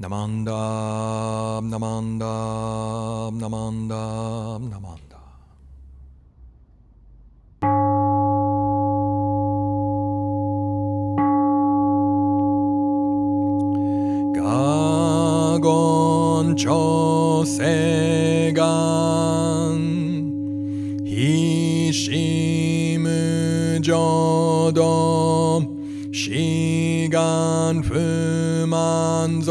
Namanda, Namanda, Namanda, Namanda. Gagon chosegan Hishimu jodo Shigan fumanzok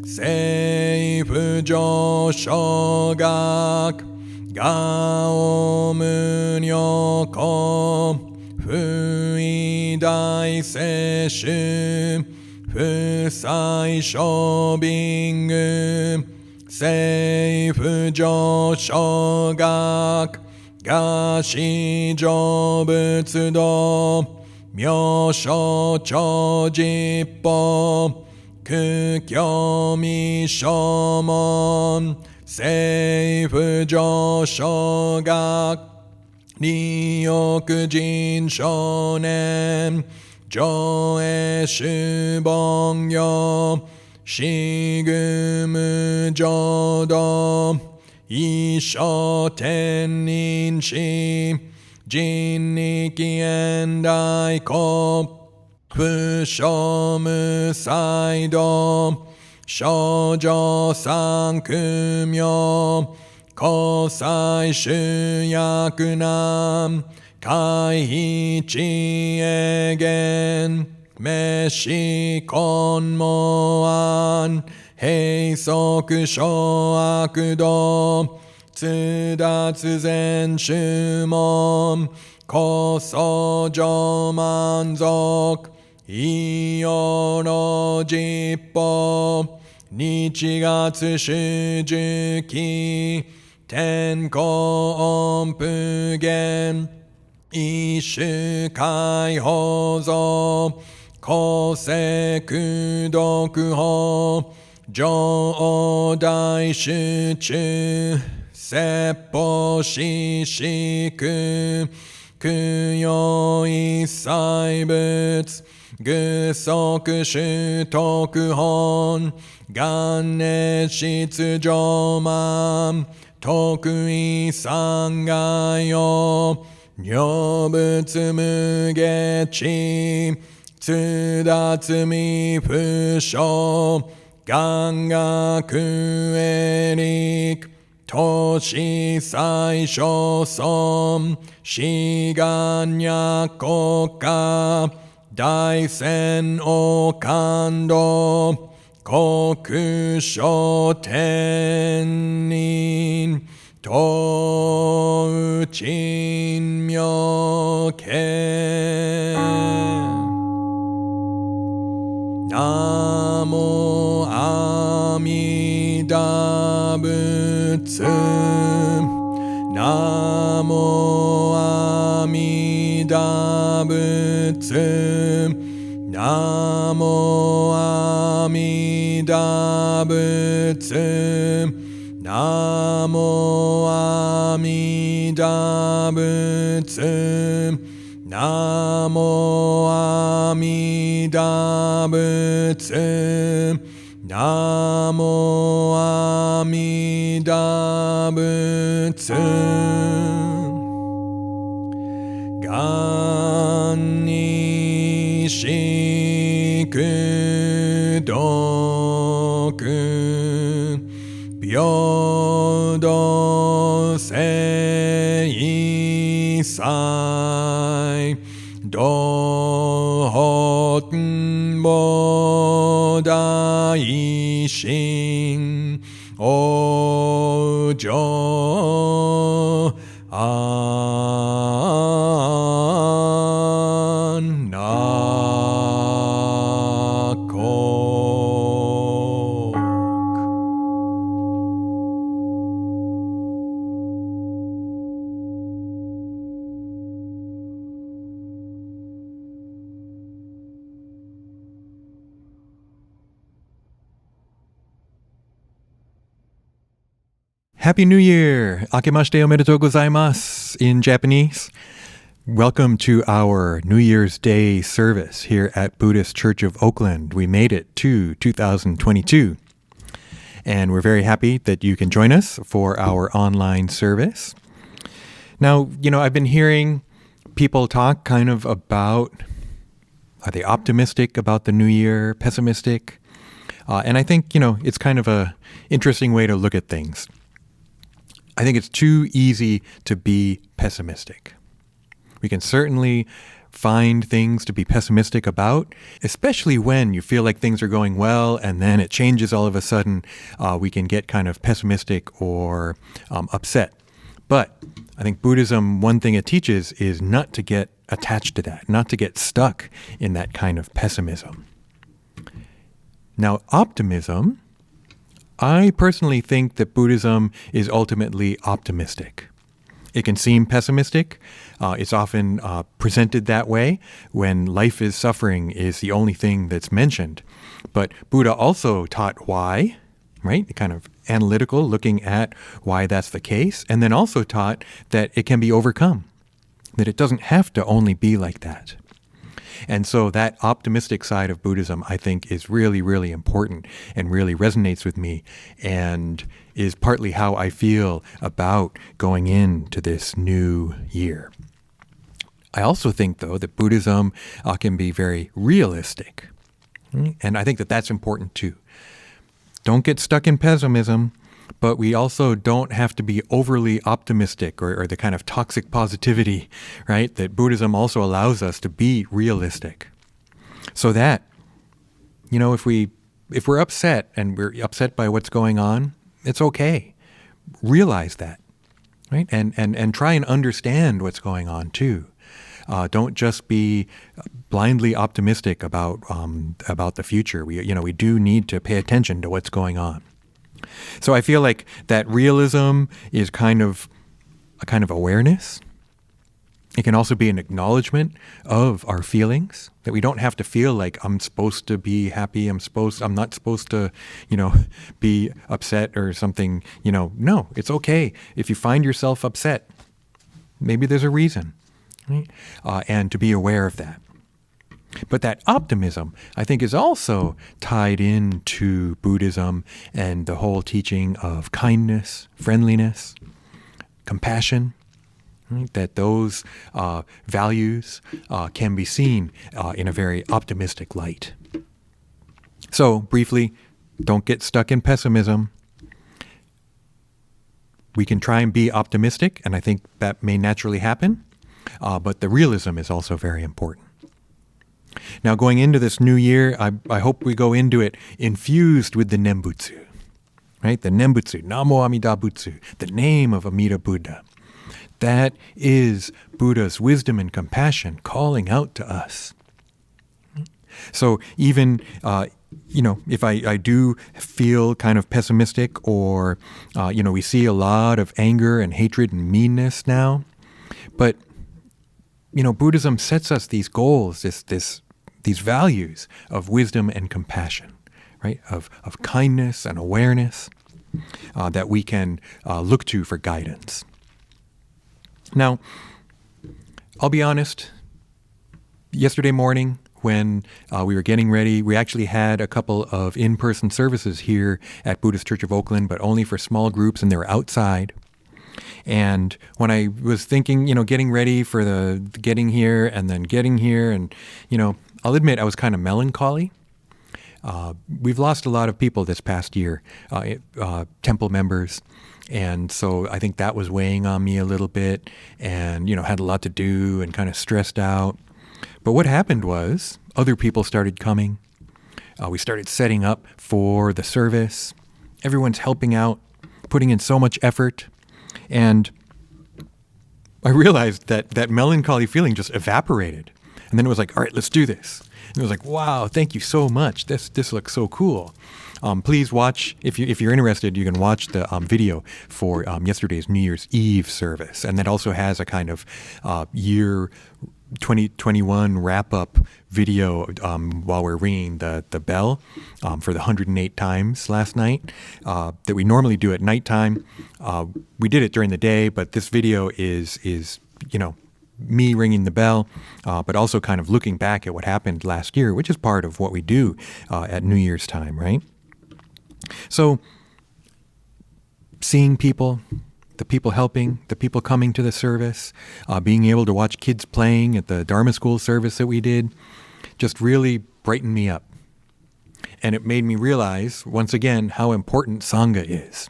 Seifu joshogak Gao munyoko Fuidai seshu Fusai shobingu Seifu joshogak Gashi jobutsudo Myosho chojippo Kukyo mishomon Seifu joshogak Ryokujin shonen Joe shubongyo Shigumu jodo Isho tenin shi Jinniki endai ko Fusho musaido Shoujo sankumyo Kosai shuyakunam Kaihichi egen Meshi konmoan Heisoku shoakudo Tsudatsu zen shumon Koso jomanzok Iyoro jippo Nichigatsu shujuki Tenko onpugen Ishu kai hozo Kose kudoku ho Jo dai shuchu Seppo shishiku Kuyo isai butsu Gusoku shutoku hon Ganne shitsu joman Tokui sangayo Nyobutsu mugechi Tsudatsu mi fusho Gangaku erik Toshi saisho som Shiganya koka Daisen o kando Kokusho tenin Touchin myoke Namo Amida Butsu Namo Amida Butsu Namo Amida Butsu Namo Amida Butsu Namo Amida Butsu Namo Amida Butsu Ganni shikudoku Byodo seisai Dohoten bodaishin Ojo Happy New Year! 明けましておめでとうございます in Japanese. Welcome to our New Year's Day service here at Buddhist Church of Oakland. We made it to 2022, and we're very happy that you can join us for our online service. Now, I've been hearing people talk kind of about, are they optimistic about the new year, pessimistic? And I think, it's kind of a interesting way to look at things. I think it's too easy to be pessimistic. We can certainly find things to be pessimistic about, especially when you feel like things are going well and then it changes all of a sudden. We can get kind of pessimistic or upset. But I think Buddhism, one thing it teaches is not to get attached to that, not to get stuck in that kind of pessimism. Now, optimism, I personally think that Buddhism is ultimately optimistic. It can seem pessimistic. It's often presented that way when life is suffering is the only thing that's mentioned. But Buddha also taught why, right? Kind of analytical, looking at why that's the case, and then also taught that it can be overcome, that it doesn't have to only be like that. And so that optimistic side of Buddhism, I think, is really, really important and really resonates with me and is partly how I feel about going into this new year. I also think, though, that Buddhism can be very realistic. And I think that that's important, too. Don't get stuck in pessimism, but we also don't have to be overly optimistic or the kind of toxic positivity, right, that Buddhism also allows us to be realistic. So that, if we're upset and we're upset by what's going on, it's okay. Realize that, right? And try and understand what's going on too. Don't just be blindly optimistic about the future. We do need to pay attention to what's going on. So I feel like that realism is kind of a kind of awareness. It can also be an acknowledgement of our feelings, that we don't have to feel like I'm supposed to be happy, I'm not supposed to, be upset or something, No, it's okay. If you find yourself upset, maybe there's a reason, right? And to be aware of that. But that optimism, I think, is also tied into Buddhism and the whole teaching of kindness, friendliness, compassion, right? That those values can be seen in a very optimistic light. So, briefly, don't get stuck in pessimism. We can try and be optimistic, and I think that may naturally happen, but the realism is also very important. Now, going into this new year, I hope we go into it infused with the Nembutsu, right? The Nembutsu, Namo Amida Butsu, the name of Amida Buddha. That is Buddha's wisdom and compassion calling out to us. So even, if I do feel kind of pessimistic or, we see a lot of anger and hatred and meanness now, but Buddhism sets us these goals, these values of wisdom and compassion, right? Of kindness and awareness that we can look to for guidance. Now, I'll be honest, yesterday morning when we were getting ready, we actually had a couple of in-person services here at Buddhist Church of Oakland, but only for small groups, and they were outside. And when I was thinking, getting ready for the getting here, and, I'll admit I was kind of melancholy. We've lost a lot of people this past year, temple members. And so I think that was weighing on me a little bit and, had a lot to do and kind of stressed out. But what happened was other people started coming. We started setting up for the service. Everyone's helping out, putting in so much effort. And I realized that melancholy feeling just evaporated. And then it was like, all right, let's do this. And it was like, wow, thank you so much. This looks so cool. Please watch, if you're interested, you can watch the video for yesterday's New Year's Eve service. And that also has a kind of year 2021 wrap-up video while we're ringing the bell for the 108 times last night that we normally do at nighttime. We did it during the day, but this video is me ringing the bell, but also kind of looking back at what happened last year, which is part of what we do at New Year's time, right? So seeing people, the people helping, the people coming to the service, being able to watch kids playing at the Dharma school service that we did, just really brightened me up. And it made me realize, once again, how important Sangha is.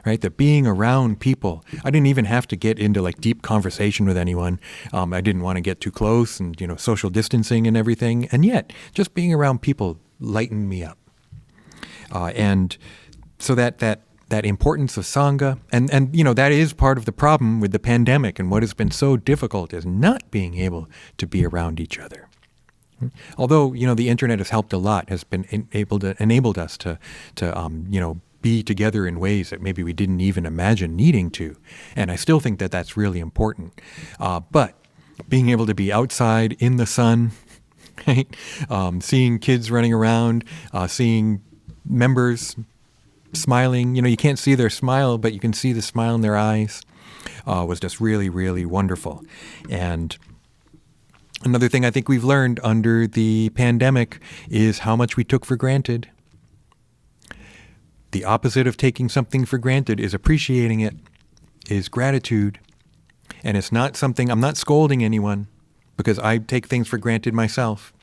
Right? That being around people, I didn't even have to get into like deep conversation with anyone. I didn't want to get too close and, social distancing and everything. And yet, just being around people lightened me up. And so that importance of Sangha, and that is part of the problem with the pandemic, and what has been so difficult is not being able to be around each other. Although, the internet has helped a lot, has been enabled us to be together in ways that maybe we didn't even imagine needing to. And I still think that that's really important. But being able to be outside in the sun, right? Seeing kids running around, seeing members smiling, you can't see their smile, but you can see the smile in their eyes, was just really, really wonderful. And another thing I think we've learned under the pandemic is how much we took for granted. The opposite of taking something for granted is appreciating it, is gratitude. And it's not something, I'm not scolding anyone because I take things for granted myself.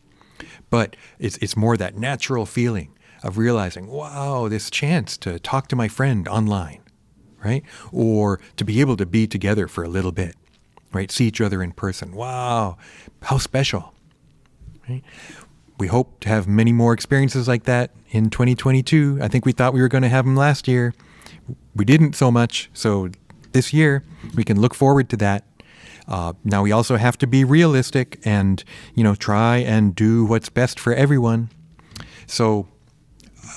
But it's more that natural feeling of realizing, wow, this chance to talk to my friend online, right? Or to be able to be together for a little bit, right? See each other in person. Wow, how special, right? We hope to have many more experiences like that in 2022. I think we thought we were going to have them last year. We didn't so much. So this year, we can look forward to that. Now we also have to be realistic and, try and do what's best for everyone. So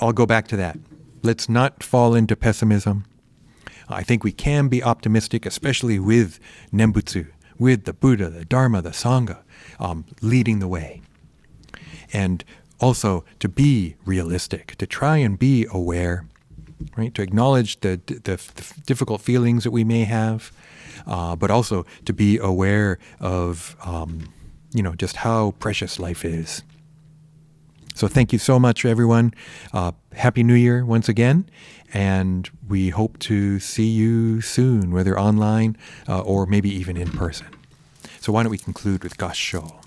I'll go back to that. Let's not fall into pessimism. I think we can be optimistic, especially with Nembutsu, with the Buddha, the Dharma, the Sangha, leading the way. And also to be realistic, to try and be aware, right? To acknowledge the difficult feelings that we may have, but also to be aware of, just how precious life is. So thank you so much, everyone. Happy New Year once again. And we hope to see you soon, whether online or maybe even in person. So why don't we conclude with Kansho,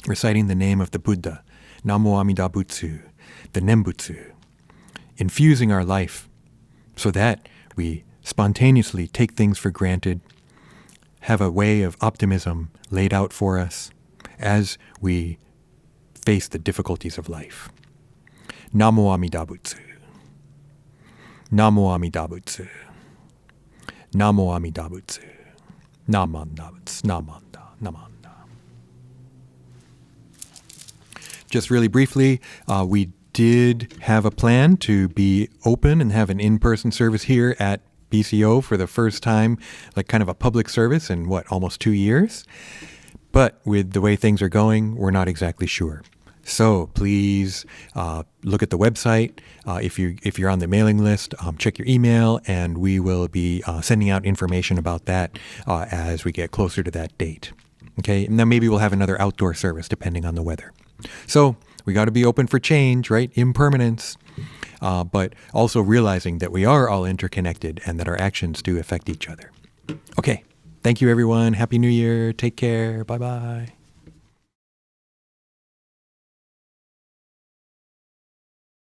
reciting the name of the Buddha, Namo Amida Butsu, the Nembutsu, infusing our life so that we spontaneously take things for granted, have a way of optimism laid out for us as we face the difficulties of life. Namo Amida Butsu. Namo Amida Butsu. Namo Amida Butsu. Namanda Butsu. Namanda. Namanda. Just really briefly, we did have a plan to be open and have an in-person service here at BCO for the first time, like kind of a public service in almost 2 years. But with the way things are going, we're not exactly sure. So please look at the website. If you're on the mailing list, check your email, and we will be sending out information about that as we get closer to that date. Okay, and then maybe we'll have another outdoor service depending on the weather. So we got to be open for change, right? Impermanence, but also realizing that we are all interconnected and that our actions do affect each other. Okay, thank you, everyone. Happy New Year. Take care. Bye-bye.